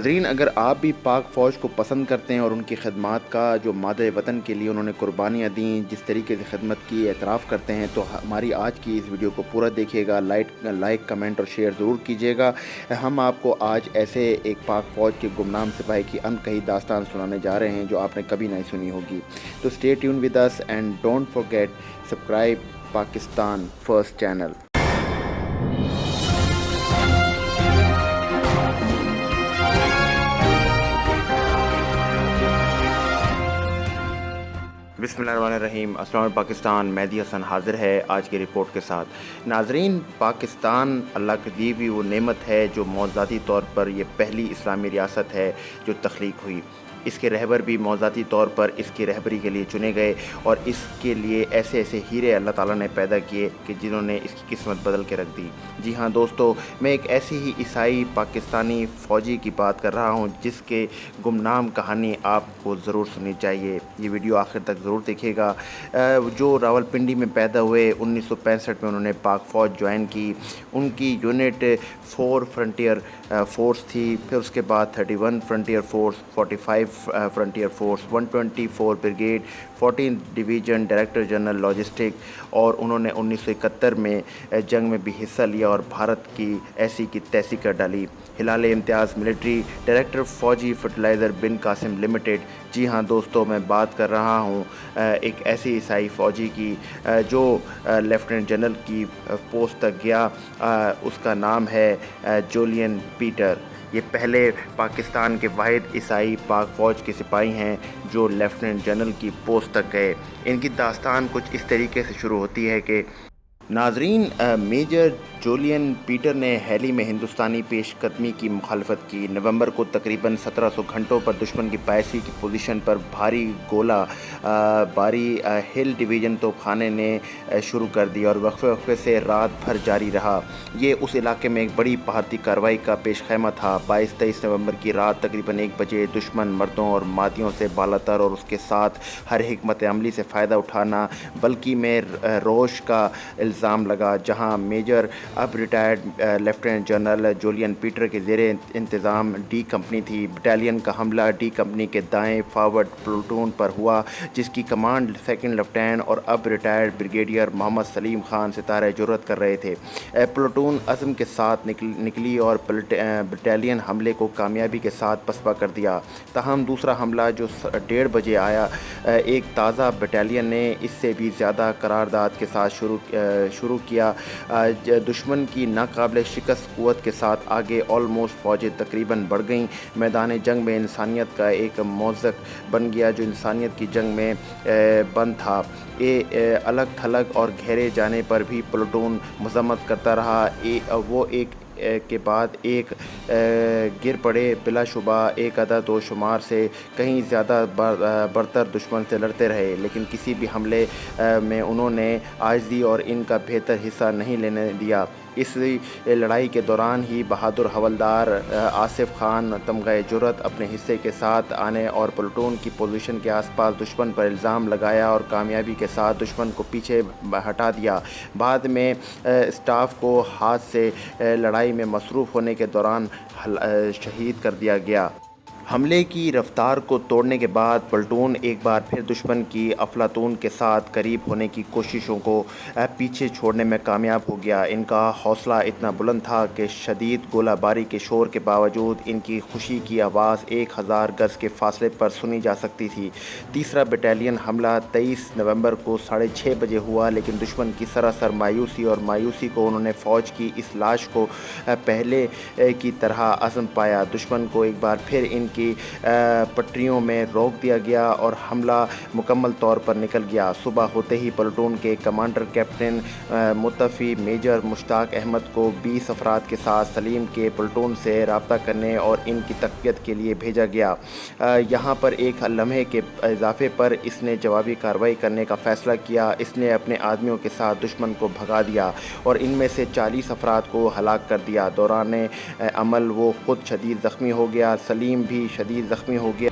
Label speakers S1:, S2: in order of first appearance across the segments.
S1: ناظرین، اگر آپ بھی پاک فوج کو پسند کرتے ہیں اور ان کی خدمات کا جو مادر وطن کے لیے انہوں نے قربانیاں دیں، جس طریقے سے خدمت کی اعتراف کرتے ہیں، تو ہماری آج کی اس ویڈیو کو پورا دیکھیے گا، لائک کمنٹ اور شیئر ضرور کیجیے گا۔ ہم آپ کو آج ایسے ایک پاک فوج کے گمنام سپاہی کی انکہی داستان سنانے جا رہے ہیں جو آپ نے کبھی نہیں سنی ہوگی۔ تو stay tune with us and don't forget subscribe Pakistan first channel. بسم اللہ الرحمن الرحیم۔ السلام علیکم پاکستان، مہدی حسن حاضر ہے آج کی رپورٹ کے ساتھ۔ ناظرین، پاکستان اللہ کی دی ہوئی وہ نعمت ہے جو موضوعاتی طور پر یہ پہلی اسلامی ریاست ہے جو تخلیق ہوئی۔ اس کے رہبر بھی موضوعاتی طور پر اس کی رہبری کے لیے چنے گئے اور اس کے لیے ایسے ایسے ہیرے اللہ تعالیٰ نے پیدا کیے کہ جنہوں نے اس کی قسمت بدل کے رکھ دی۔ جی ہاں دوستو، میں ایک ایسی ہی عیسائی پاکستانی فوجی کی بات کر رہا ہوں جس کے گمنام کہانی آپ کو ضرور سننی چاہیے۔ یہ ویڈیو آخر تک ضرور دیکھیے گا۔ جو راولپنڈی میں پیدا ہوئے، 1965 میں انہوں نے پاک فوج جوائن کی۔ ان کی یونٹ 4 فرنٹیئر فورس تھی، پھر اس کے بعد 31 frontier force, 45 frontier force, 124 brigade, 14 division, director general logistic, اور انہوں نے 1971 میں جنگ میں بھی حصہ لیا اور بھارت کی ایسی کی تیسی کر ڈالی۔ ہلال امتیاز ملٹری، ڈائریکٹر فوجی فرٹیلائزر بن قاسم لمیٹڈ۔ جی ہاں دوستو، میں بات کر رہا ہوں ایک ایسی عیسائی فوجی کی جو لیفٹیننٹ جنرل کی پوسٹ تک گیا۔ اس کا نام ہے جولین پیٹر۔ یہ پہلے پاکستان کے واحد عیسائی پاک فوج کے سپاہی ہیں جو لیفٹیننٹ جنرل کی پوسٹ تک گئے۔ ان کی داستان کچھ اس طریقے سے شروع ہوتی ہے کہ ناظرین، میجر جولین پیٹر نے ہیلی میں ہندوستانی پیش قدمی کی مخالفت کی۔ نومبر کو تقریباً 1700 گھنٹوں پر دشمن کی 82 کی پوزیشن پر بھاری گولہ باری ہل ڈویژن توپ خانے نے شروع کر دی اور وقفے سے رات بھر جاری رہا۔ یہ اس علاقے میں ایک بڑی بھارتی کارروائی کا پیش خیمہ تھا۔ 22-23 نومبر کی رات تقریباً 1 بجے دشمن مردوں اور مادیوں سے بالاتر اور اس کے ساتھ ہر حکمت عملی سے فائدہ اٹھانا بلکہ میں روش کا الزام لگا، جہاں میجر اب retired lieutenant general Julian Peter کے زیر انتظام ڈی کمپنی تھی۔ بٹالین کا حملہ ڈی کمپنی کے دائیں فارورڈ پلٹون پر ہوا جس کی کمانڈ سیکنڈ لیفٹیننٹ اور اب ریٹائرڈ بریگیڈیئر محمد سلیم خان ستارہ جرأت کر رہے تھے۔ پلٹون عزم کے ساتھ نکلی اور بٹالین حملے کو کامیابی کے ساتھ پسپا کر دیا۔ تاہم دوسرا حملہ جو 1:30 بجے آیا، ایک تازہ بٹالین نے اس سے بھی زیادہ قرارداد کے ساتھ شروع کیا۔ دشمن کی ناقابل شکست قوت کے ساتھ آگے آلموسٹ فوجیں تقریباً بڑھ گئیں۔ میدان جنگ میں انسانیت کا ایک موزق بن گیا جو انسانیت کی جنگ میں بند تھا۔ الگ تھلگ اور گھیرے جانے پر بھی پلٹون مذمت کرتا رہا۔ وہ ایک کے بعد ایک گر پڑے، بلا شبہ ایک عدد و شمار سے کہیں زیادہ برتر دشمن سے لڑتے رہے، لیکن کسی بھی حملے میں انہوں نے عاجزی اور ان کا بہتر حصہ نہیں لینے دیا۔ اس لڑائی کے دوران ہی بہادر حوالدار آصف خان تمغہ جرأت اپنے حصے کے ساتھ آنے اور پلٹون کی پوزیشن کے آس پاس دشمن پر الزام لگایا اور کامیابی کے ساتھ دشمن کو پیچھے ہٹا دیا۔ بعد میں اسٹاف کو ہاتھ سے لڑائی میں مصروف ہونے کے دوران شہید کر دیا گیا۔ حملے کی رفتار کو توڑنے کے بعد پلٹون ایک بار پھر دشمن کی افلاطون کے ساتھ قریب ہونے کی کوششوں کو پیچھے چھوڑنے میں کامیاب ہو گیا۔ ان کا حوصلہ اتنا بلند تھا کہ شدید گولہ باری کے شور کے باوجود ان کی خوشی کی آواز 1000 گز کے فاصلے پر سنی جا سکتی تھی۔ تیسرا بٹالین حملہ 23 نومبر کو 6:30 بجے ہوا، لیکن دشمن کی سراسر مایوسی کو انہوں نے فوج کی اس لاش کو پہلے کی طرح عزم پایا۔ دشمن کو ایک بار پھر ان کی پٹریوں میں روک دیا گیا اور حملہ مکمل طور پر نکل گیا۔ صبح ہوتے ہی پلٹون کے کمانڈر کیپٹن متفی میجر مشتاق احمد کو 20 افراد کے ساتھ سلیم کے پلٹون سے رابطہ کرنے اور ان کی تقویت کے لیے بھیجا گیا۔ یہاں پر ایک لمحے کے اضافے پر اس نے جوابی کارروائی کرنے کا فیصلہ کیا۔ اس نے اپنے آدمیوں کے ساتھ دشمن کو بھگا دیا اور ان میں سے 40 افراد کو ہلاک کر دیا۔ دوران عمل وہ خود شدید زخمی ہو گیا، سلیم بھی شدید زخمی ہو گیا۔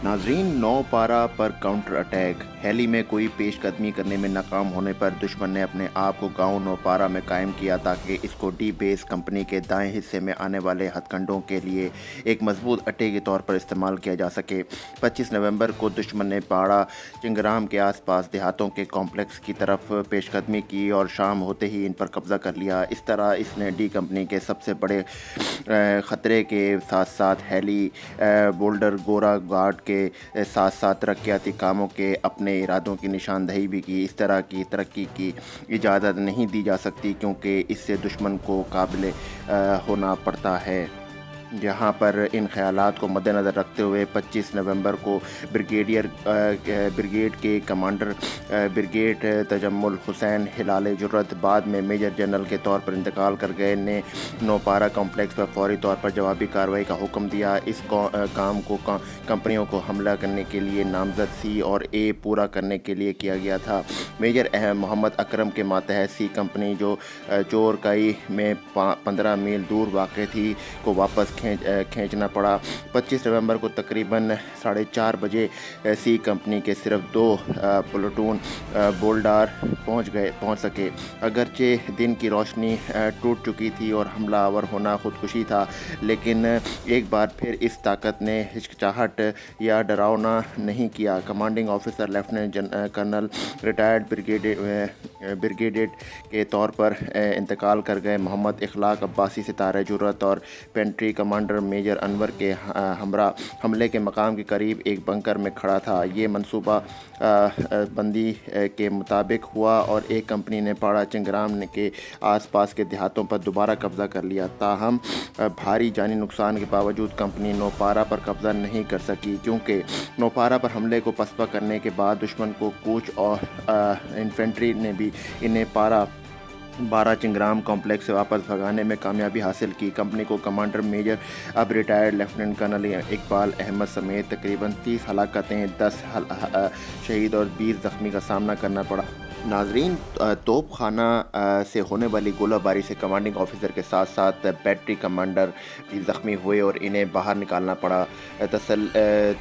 S1: नाजरीन, 9 पारा पर काउंटर अटैक। हैली में कोई पेश कदमी करने में नाकाम होने पर दुश्मन ने अपने आप को गांव 9 पारा में कायम किया ताकि इसको डी बेस कंपनी के दाएं हिस्से में आने वाले हथकंडों के लिए एक मजबूत अड्डे के तौर पर इस्तेमाल किया जा सके। 25 नवंबर को दुश्मन ने पाड़ा चिंगराम के आसपास देहातों के कॉम्प्लेक्स की तरफ पेशकदमी की और शाम होते ही इन पर कब्जा कर लिया। इस तरह इसने डी कंपनी के सबसे बड़े ख़तरे के साथ साथ हैली, बोल्डर, गोरा गार्ड के साथ साथ तरक्याती कामों के अपने इरादों की निशानदही भी की। इस तरह की तरक्की की इजाज़त नहीं दी जा सकती क्योंकि इससे दुश्मन को काबिल होना पड़ता है। जहाँ पर इन ख़यालात को मद्देनज़र रखते हुए 25 नवंबर को ब्रिगेड के कमांडर ब्रिगेड तजम्मुल हुसैन हिलाल जुर्रत, बाद में मेजर जनरल के तौर पर इंतकाल कर गए, ने 9 पारा कॉम्प्लेक्स पर फौरी तौर पर जवाबी कार्रवाई का हुक्म दिया। इस काम को कंपनियों को हमला करने के लिए नामजद सी और ए पूरा करने के लिए किया गया था। मेजर मोहम्मद अकरम के मातहत सी कंपनी जो चोरकाई में 15 मील दूर वाक़ थी को वापस खींचना पड़ा। 25 नवंबर को तकरीबन 4:30 बजे सी कंपनी के सिर्फ 2 प्लाटून बोल्डार पहुंच सके। अगरचे दिन की रोशनी टूट चुकी थी और हमलावर होना खुदकुशी था, लेकिन एक बार फिर इस ताकत ने हिचकिचाहट या डरावना नहीं किया। Commanding officer lieutenant colonel retired brigadier के तौर पर इंतकाल कर गए मोहम्मद इखलाक अब्बासी सितारे जुर्रत और पेंट्री कमांडर मेजर अनवर के हमरा हमले के मकाम के करीब एक बंकर में खड़ा था। ये मंसूबा बंदी के मुताबिक हुआ और एक कंपनी ने पाड़ा चिंगराम के आसपास के देहातों पर दोबारा कब्जा कर लिया। ताहम भारी जानी नुकसान के बावजूद कंपनी 9 पारा पर कब्जा नहीं कर सकी क्योंकि 9 पारा पर हमले को पसपा करने के बाद दुश्मन को कूच और इन्फेंट्री ने भी इन्हें बारह चिंगराम कॉम्प्लेक्स से वापस भगाने में कामयाबी हासिल की। कंपनी को कमांडर मेजर अब retired lieutenant colonel Iqbal Ahmed समेत तकरीबन 30 हलाकतें, 10 शहीद और 20 ज़ख्मी का सामना करना पड़ा। नाजरीन, तोप खाना से होने वाली गोलाबारी से कमांडिंग ऑफिसर के साथ साथ बैटरी कमांडर भी ज़ख्मी हुए और इन्हें बाहर निकालना पड़ा।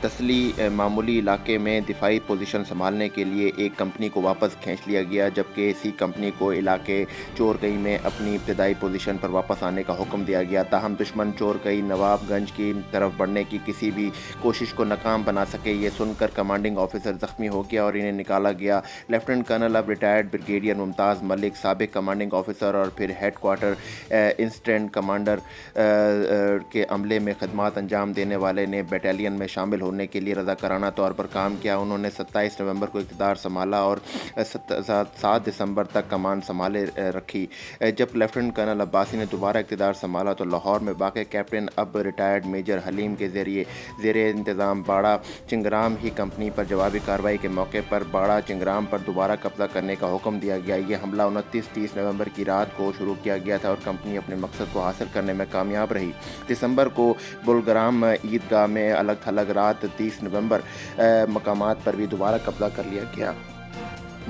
S1: तसली मामूली इलाके में दिफाई पोजीशन संभालने के लिए एक कंपनी को वापस खींच लिया गया, जबकि इसी कंपनी को इलाके चोरकई में अपनी इब्तदाई पोजीशन पर वापस आने का हुक्म दिया गया। ताहम दुश्मन चोरकई नवाबगंज की तरफ बढ़ने की किसी भी कोशिश को नाकाम बना सके, ये सुनकर कमांडिंग ऑफिसर ज़ख्मी हो गया और इन्हें निकाला गया। लेफ्टिनेंट कर्नल अब रिटायर्ड ब्रिगेडियर मुमताज़ मलिक, साबिक कमांडिंग ऑफिसर और फिर हेड क्वार्टर इंस्टेंट कमांडर के अमले में खदमात अंजाम देने वाले ने बटालियन में शामिल होने के लिए रज़ाकाराना तौर पर काम किया। उन्होंने 27 नवंबर को इक़्तिदार संभाला और 7 दिसंबर तक कमान संभाले रखी। जब लेफ्टिनेंट कर्नल अब्बासी ने दोबारा इक़्तिदार संभाला तो लाहौर में वाक़ कैप्टन अब रिटायर्ड मेजर हलीम के ज़रिए इंतज़ाम बाड़ा चिंगराम ही कंपनी पर जवाबी कार्रवाई के मौके पर बाड़ा चिंगराम पर दोबारा कब्जा करने का हुक्म दिया गया। ये हमला 29-30 नवंबर की रात को शुरू किया गया था और कंपनी अपने मकसद को हासिल करने में कामयाब रही। दिसंबर को बुलग्राम ईदगाह में अलग थलग रात 30 नवंबर मकामात पर भी दोबारा कब्जा कर लिया गया।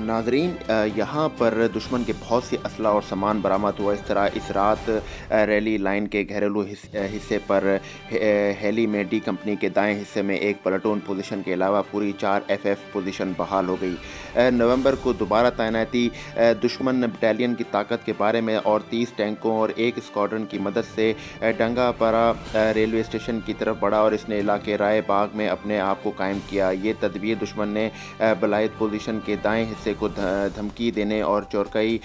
S1: नाजरीन, यहाँ पर दुश्मन के बहुत सी असला और सामान बरामद हुआ। इस तरह इस रात रैली लाइन के घरेलू हिस्से पर हैली में डी कंपनी के दाएं हिस्से में एक प्लाटून पोजीशन के अलावा पूरी 4 FF पोजीशन बहाल हो गई। नवंबर को दोबारा तैनाती दुश्मन बटालियन की ताकत के बारे में और 30 टैंकों और एक स्क्वाड्रन की मदद से डंगापारा रेलवे स्टेशन की तरफ बढ़ा और इसने इलाके राय बाग में अपने आप को कायम किया। ये तदबीर दुश्मन ने बलायत पोजीशन के दाएं हिस्से को धमकी देने और चोरकई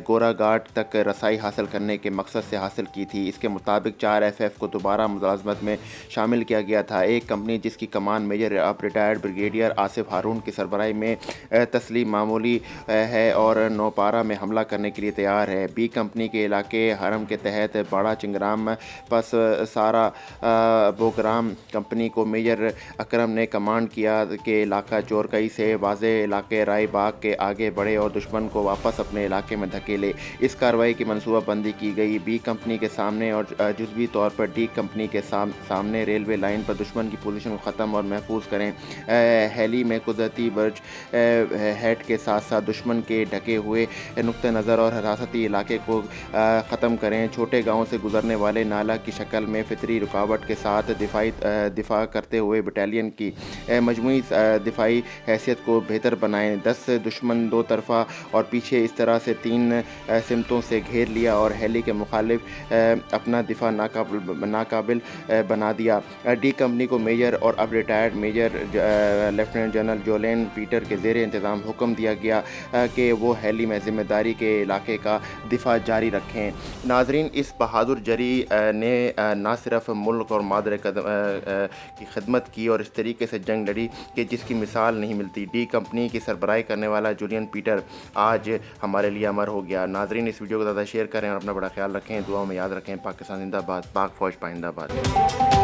S1: गोरा घाट तक रसाई हासिल करने के मकसद से हासिल की थी। इसके मुताबिक 4 FF को दोबारा मुलाजमत में शामिल किया गया था। एक कंपनी जिसकी कमान मेजर अब रिटायर्ड ब्रिगेडियर आसिफ हारून की सरबराही में तस्लीम मामूली है और 9 पारा में हमला करने के लिए तैयार है। बी कंपनी के इलाके हरम के तहत बाड़ा चिंगराम पस सारा बोगराम कंपनी को मेजर अकरम ने कमांड किया कि इलाका चोरकई से वाज़े इलाके राय बाग के के आगे बढ़े और दुश्मन को वापस अपने इलाके में धकेले। इस कार्रवाई की मनसूबा बंदी की गई। बी कंपनी के सामने और जुज़वी तौर पर डी कंपनी के सामने रेलवे लाइन पर दुश्मन की पोजीशन को ख़त्म और महफूज करें। हेली में कुदरती बर्ज हेड के साथ साथ दुश्मन के ढके हुए नुक्ते नज़र और हिरासती इलाके को ख़त्म करें। छोटे गाँव से गुजरने वाले नाला की शक्ल में फितरी रुकावट के साथ दिफा करते हुए बटालियन की मजमूई दिफाई हैसियत को बेहतर बनाएं। 10 दुश्मन दो तरफ़ा और पीछे इस तरह से 3 सिमतों से घेर लिया और हेली के मुखालिफ अपना दिफा नाकाबिल बना दिया। डी कंपनी को मेजर और अब रिटायर्ड मेजर लेफ्टिनेंट जनरल जोलेन पीटर के ज़ेरे इंतज़ाम हुक्म दिया गया कि वो हेली में ज़िम्मेदारी के इलाके का दिफा जारी रखें। नाज़रीन, इस बहादुर जरी ने ना सिर्फ मुल्क और मादर की खिदमत की और इस तरीके से जंग लड़ी कि जिसकी मिसाल नहीं मिलती। डी कंपनी की सरबराही करने वाला जूलियन पीटर आज हमारे लिए अमर हो गया। नाज़रीन, इस वीडियो को ज़्यादा शेयर करें और अपना बड़ा ख्याल रखें, दुआ में याद रखें। पाकिस्तान जिंदाबाद, पाक फ़ौज पाइंदाबाद।